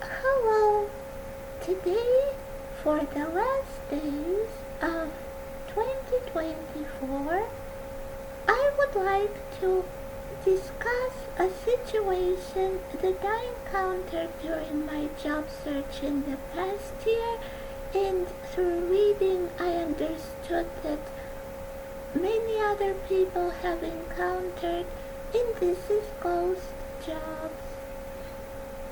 Hello! Today, for the last days of 2024, I would like to discuss a situation that I encountered during my job search in the past year, and through reading I understood that many other people have encountered, and this is ghost jobs.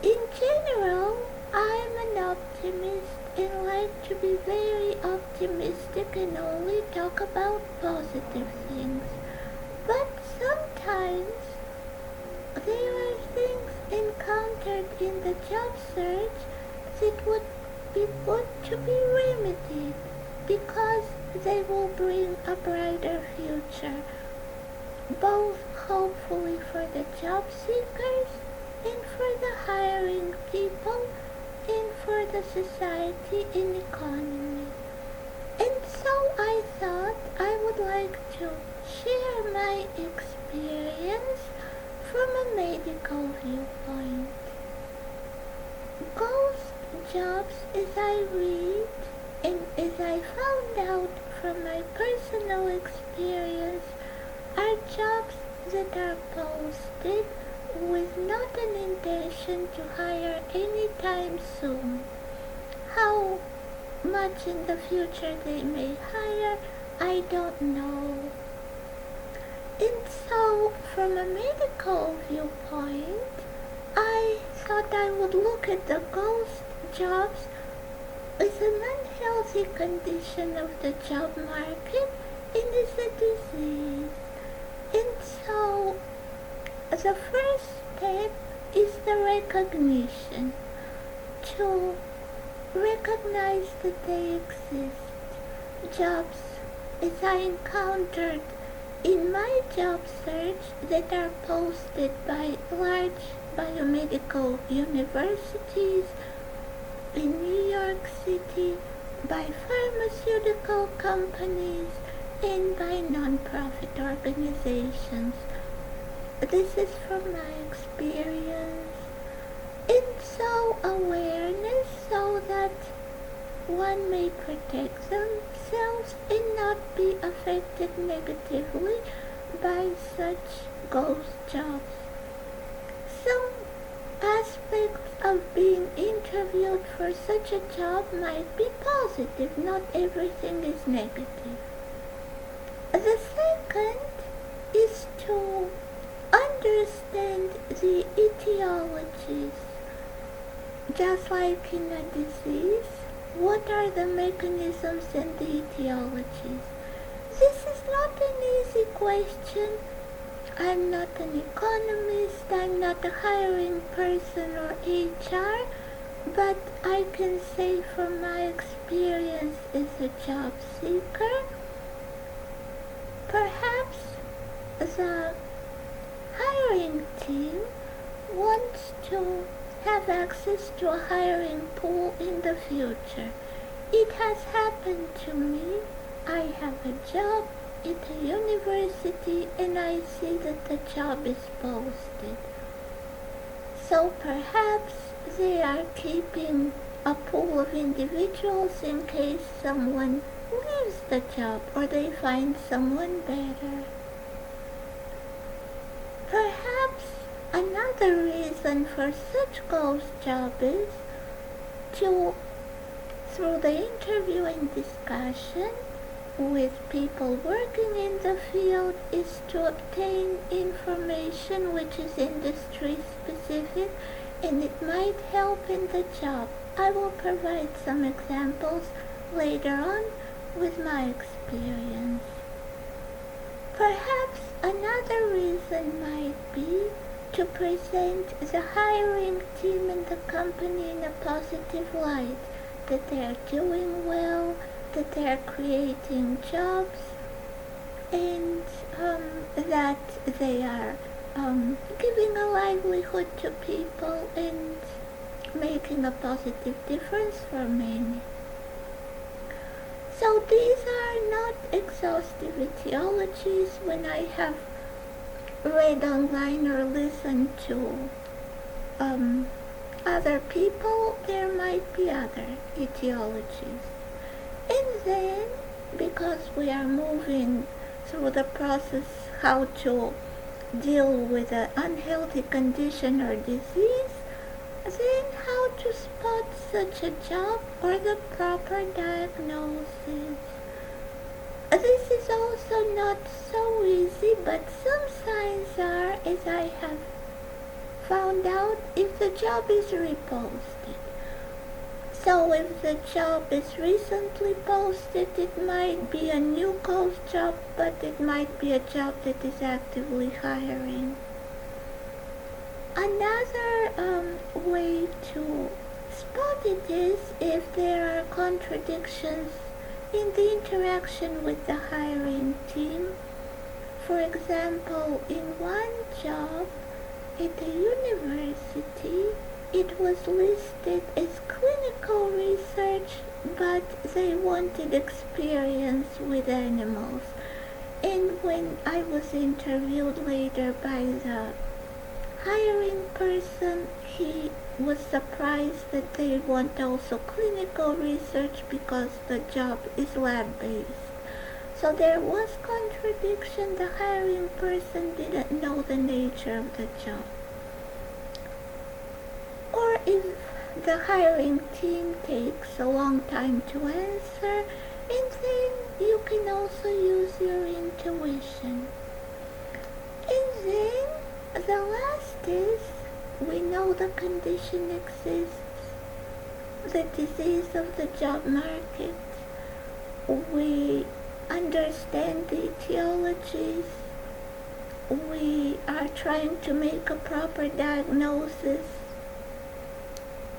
In general, I am an optimist and like to be very optimistic and only talk about positive things. But sometimes there are things encountered in the job search that would be good to be remedied because they will bring a brighter future, both hopefully for the job seekers and for the hiring people and for the society and economy. And so I thought I would like to share my experience from a medical viewpoint. Ghost jobs, as I read and as I found out from my personal experience, are jobs that are posted with not an intention to hire anytime soon. How much in the future they may hire, I don't know. And so, from a medical viewpoint, I thought I would look at the ghost jobs as an unhealthy condition of the job market and as a disease. And so, the first step is the recognition, to recognize that they exist. Jobs, as I encountered in my job search, that are posted by large biomedical universities in New York City, by pharmaceutical companies, and by non-profit organizations. This is from my experience. And so awareness so that one may protect themselves and not be affected negatively by such ghost jobs. Some aspects of being interviewed for such a job might be positive, not everything is negative. The second is to understand the etiologies. Just like in a disease, what are the mechanisms and the etiologies? This is not an easy question. I'm not an economist, I'm not a hiring person or HR, but I can say from my experience as a job seeker, perhaps the hiring team wants to have access to a hiring pool in the future. It has happened to me. I have a job at a university and I see that the job is posted. So perhaps they are keeping a pool of individuals in case someone leaves the job or they find someone better. Perhaps another reason for such ghost job is to, through the interview and discussion with people working in the field, is to obtain information which is industry specific and it might help in the job. I will provide some examples later on with my experience. Perhaps another reason might be to present the hiring team and the company in a positive light, that they are doing well, that they are creating jobs, and that they are giving a livelihood to people and making a positive difference for many. So these are not exhaustive etiologies. When I have read online or listened to other people, there might be other etiologies. And then, because we are moving through the process how to deal with an unhealthy condition or disease, then how to spot such a job or the proper diagnosis. This is also not so easy, but some signs are, as I have found out, if the job is reposted. So if the job is recently posted, it might be a new ghost job, but it might be a job that is actively hiring. Another way to spot it is if there are contradictions in the interaction with the hiring team. For example, in one job at the university, it was listed as clinical research, but they wanted experience with animals. And when I was interviewed later by the hiring person, he was surprised that they want also clinical research because the job is lab-based. So there was contradiction. The hiring person didn't know the nature of the job. Or if the hiring team takes a long time to answer, and then you can also use your intuition. And then the last is, we know the condition exists, the disease of the job market. We understand the etiologies. We are trying to make a proper diagnosis,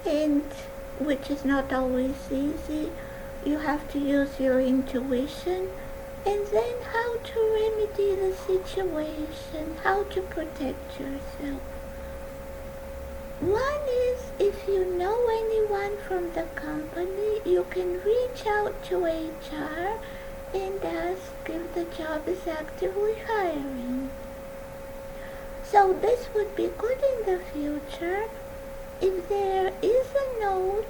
and which is not always easy. You have to use your intuition. And then how to remedy the situation, how to protect yourself. One is, if you know anyone from the company, you can reach out to HR and ask if the job is actively hiring. So this would be good in the future if there is a note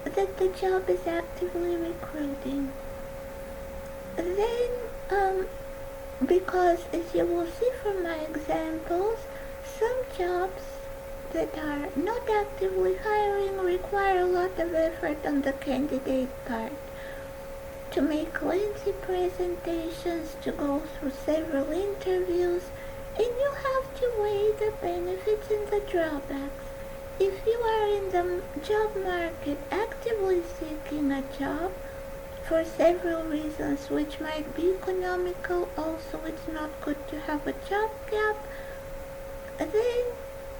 that the job is actively recruiting. Then, because as you will see from my examples, some jobs that are not actively hiring require a lot of effort on the candidate part. To make lengthy presentations, to go through several interviews, and you have to weigh the benefits and the drawbacks. If you are in the job market actively seeking a job, for several reasons, which might be economical, also it's not good to have a job gap, then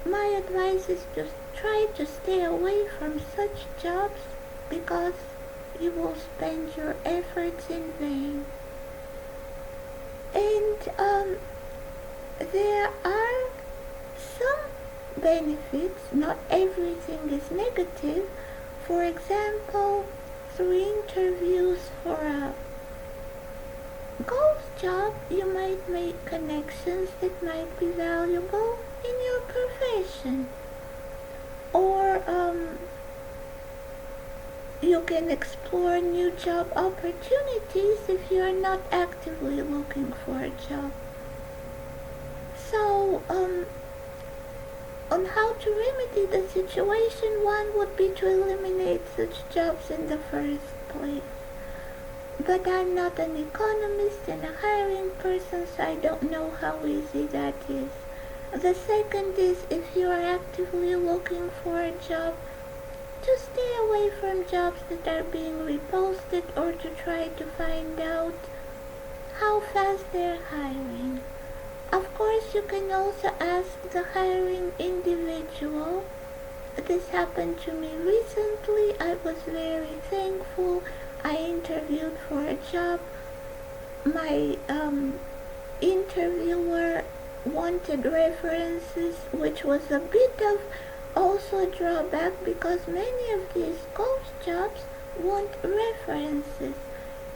my advice is to try to stay away from such jobs because you will spend your efforts in vain. And there are some benefits, not everything is negative. For example, through interviews for a golf job, you might make connections that might be valuable in your profession. Or you can explore new job opportunities if you are not actively looking for a job. So, on how to remedy the situation, one would be to eliminate such jobs in the first place. But I'm not an economist and a hiring person, so I don't know how easy that is. The second is, if you are actively looking for a job, to stay away from jobs that are being reposted or to try to find out how fast they're hiring. Of course, you can also ask the hiring individual. This happened to me recently. I was very thankful. I interviewed for a job. My interviewer wanted references, which was a bit of also a drawback because many of these ghost jobs want references.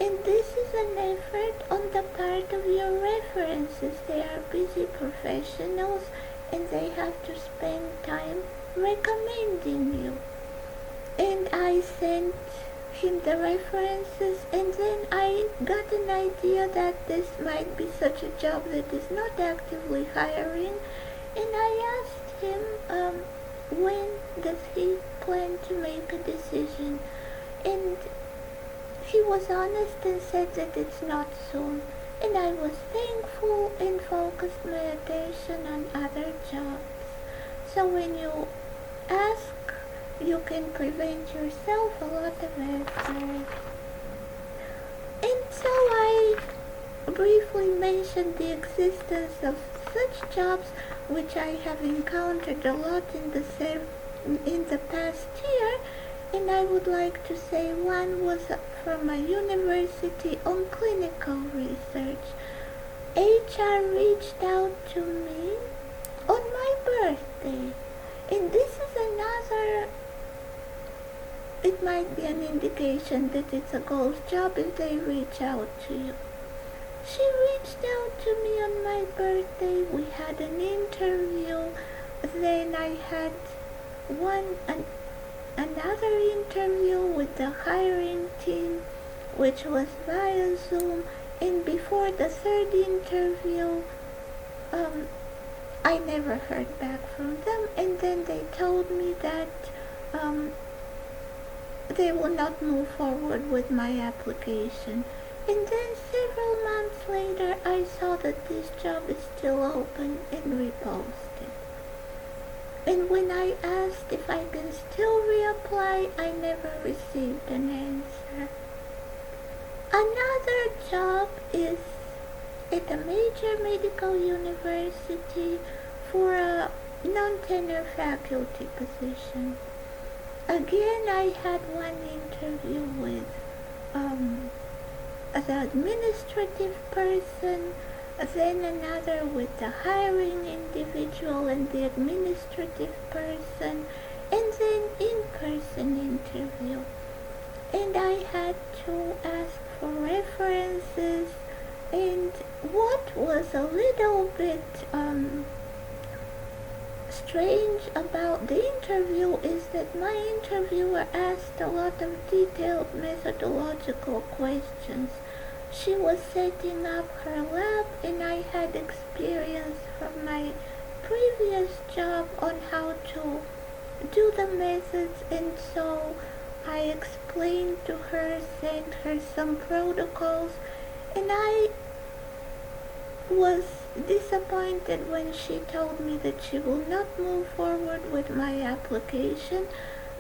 And this is an effort on the part of your references. They are busy professionals and they have to spend time recommending you. And I sent him the references, and then I got an idea that this might be such a job that is not actively hiring, and I asked him when does he plan to make a decision, and he was honest and said that it's not soon, and I was thankful and focused my attention on other jobs. So when you ask, you can prevent yourself a lot of effort. And so I briefly mentioned the existence of such jobs, which I have encountered a lot in the past year, and I would like to say one was from a university on clinical research. HR reached out to me on my birthday, and this is another, it might be an indication that it's a ghost job if they reach out to you. She reached out to me on my birthday, we had an interview, then I had another interview with the hiring team, which was via Zoom, and before the third interview, I never heard back from them, and then they told me that they will not move forward with my application. And then several months later, I saw that this job is still open and reposted. And when I asked if I can still reapply, I never received an answer. Another job is at a major medical university for a non-tenure faculty position. Again, I had one interview with the administrative person, then another with the hiring individual and the administrative person, and then in-person interview. And I had to ask for references, and what was a little bit strange about the interview is that my interviewer asked a lot of detailed methodological questions. She was setting up her lab, and I had experience from my previous job on how to do the methods, and so I explained to her, sent her some protocols, and I was disappointed when she told me that she will not move forward with my application,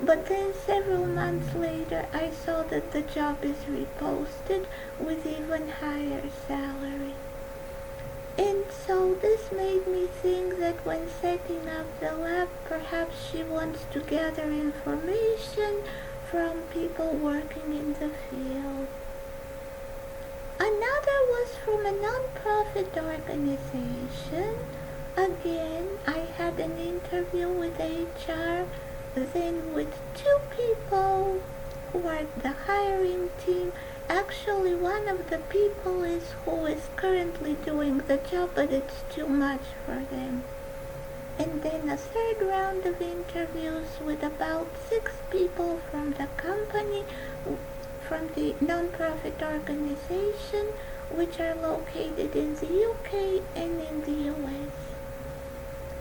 but then several months later I saw that the job is reposted with even higher salary. And so this made me think that when setting up the lab, perhaps she wants to gather information from people working in the field. Another was from a non-profit organization. Again, I had an interview with HR, then with two people who are the hiring team. Actually, one of the people who is currently doing the job, but it's too much for them. And then a third round of interviews with about 6 people from the company, from the non-profit organization, which are located in the UK and in the US.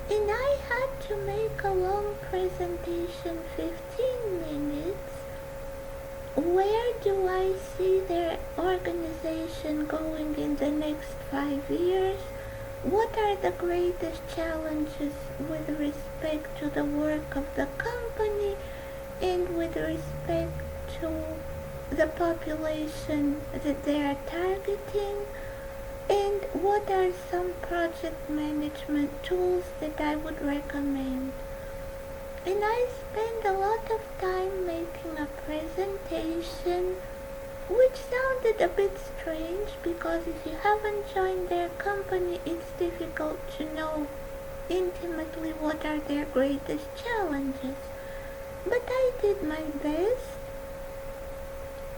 And I had to make a long presentation, 15 minutes. Where do I see their organization going in the next 5 years? What are the greatest challenges with respect to the work of the company and with respect to the population that they are targeting? And what are some project management tools that I would recommend? And I spent a lot of time making a presentation, which sounded a bit strange because if you haven't joined their company, it's difficult to know intimately what are their greatest challenges. But I did my best.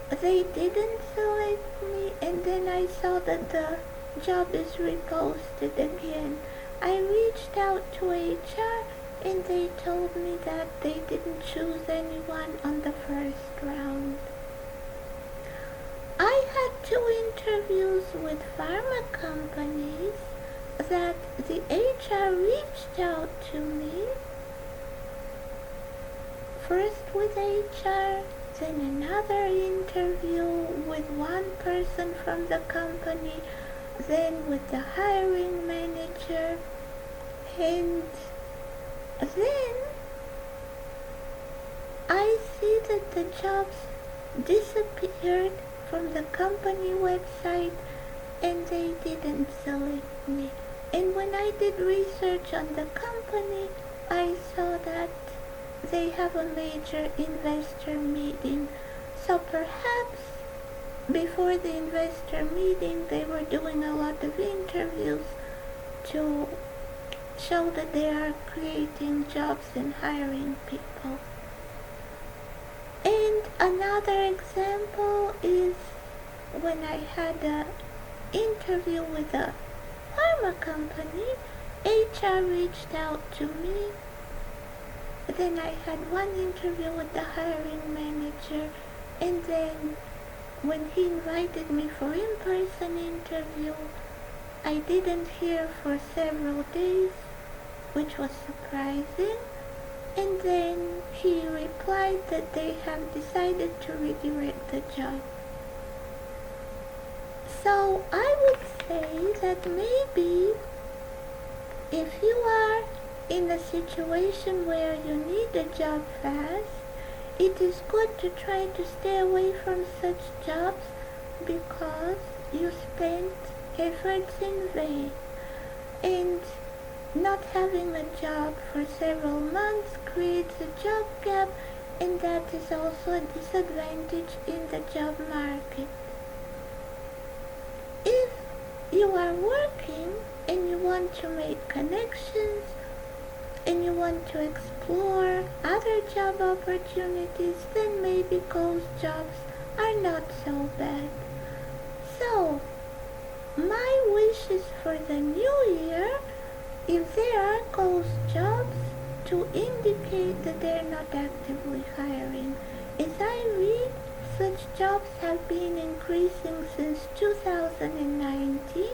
They didn't select me, and then I saw that the job is reposted again I reached out to HR and they told me that they didn't choose anyone on the first round. I had 2 interviews with pharma companies that the HR reached out to me. First with HR, then another interview with one person from the company, then with the hiring manager, and then I see that the jobs disappeared from the company website and they didn't select me. And when I did research on the company, I saw that they have a major investor meeting. So perhaps before the investor meeting they were doing a lot of interviews to show that they are creating jobs and hiring people. And another example is when I had an interview with a pharma company, HR reached out to me. Then I had one interview with the hiring manager, and then when he invited me for in-person interview, I didn't hear for several days, which was surprising. And then he replied that they have decided to redirect the job. So I would say that maybe if you are in a situation where you need a job fast, it is good to try to stay away from such jobs because you spent efforts in vain. And not having a job for several months creates a job gap, and that is also a disadvantage in the job market. If you are working and you want to make connections and you want to explore other job opportunities, then maybe ghost jobs are not so bad. So, my wishes for the new year, if there are ghost jobs, to indicate that they're not actively hiring. As I read, such jobs have been increasing since 2019,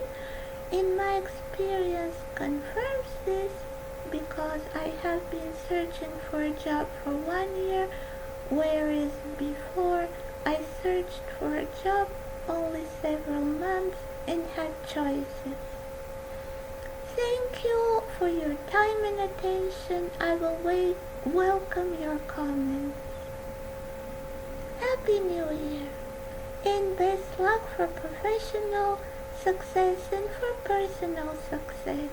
and my experience confirms this because I have been searching for a job for 1 year, whereas before I searched for a job only several months and had choices. Thank you for your time and attention. I will welcome your comments. Happy New Year, and best luck for professional success and for personal success.